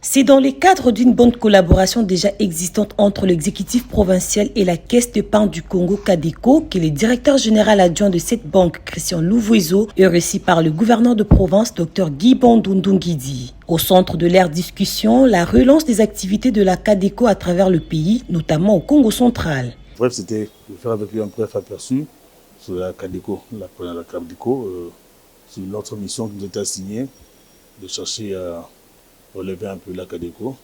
C'est dans le cadre d'une bonne collaboration déjà existante entre l'exécutif provincial et la Caisse d'épargne du Congo Cadeco que le directeur général adjoint de cette banque, Christian Louvoiseau, est reçu par le gouverneur de province, Dr Guy Bandundu-Nguidi. Au centre de leur discussion, la relance des activités de la Cadeco à travers le pays, notamment au Congo central. Bref, c'était de faire avec lui un bref aperçu sur la Cadeco, sur notre mission qui nous était assignée, de chercher à relever un peu la Cadeco.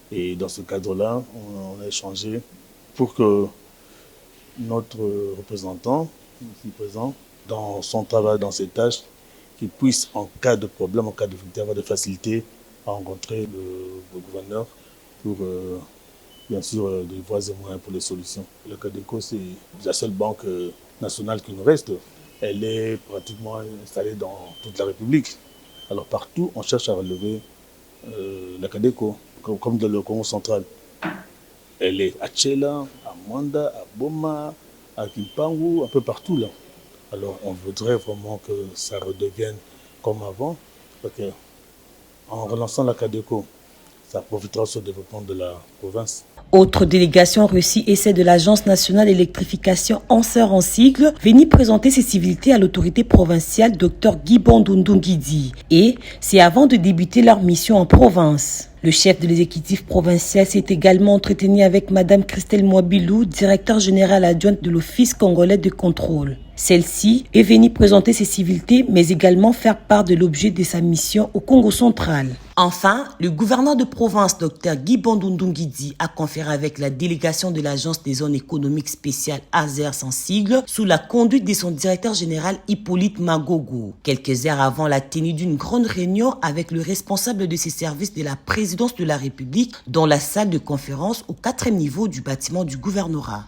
Et dans ce cadre-là, on a échangé pour que notre représentant, ici présent, dans son travail, dans ses tâches, qu'il puisse, en cas de problème, en cas de difficulté, avoir de facilité à rencontrer le gouverneur pour, bien sûr, des voies et moyens pour les solutions. Le Cadeco, c'est la seule banque nationale qui nous reste. Elle est pratiquement installée dans toute la République. Alors partout, on cherche à relever la Cadeco, comme dans le Congo central. Elle est à Tchela, à Mwanda, à Boma, à Kimpangu, un peu partout là. Alors on voudrait vraiment que ça redevienne comme avant, parce que en relançant la Cadeco, ça profitera au développement de la province. Autre délégation reçue est celle de l'Agence nationale d'électrification ANSER en sigle, venue présenter ses civilités à l'autorité provinciale Dr Guy Bandundu-Nguidi. Et c'est avant de débuter leur mission en province. Le chef de l'exécutif provincial s'est également entretenu avec Madame Christelle Mwabilou, directeur général adjointe de l'Office congolais de contrôle. Celle-ci est venue présenter ses civilités, mais également faire part de l'objet de sa mission au Congo central. Enfin, le gouverneur de province, Dr Guy Bandundu-Nguidi, a conféré avec la délégation de l'Agence des zones économiques spéciales AZER sans sigle, sous la conduite de son directeur général Hippolyte Magogo. Quelques heures avant la tenue d'une grande réunion avec le responsable de ces services de la présidence de la République dans la salle de conférence au 4e niveau du bâtiment du gouvernorat.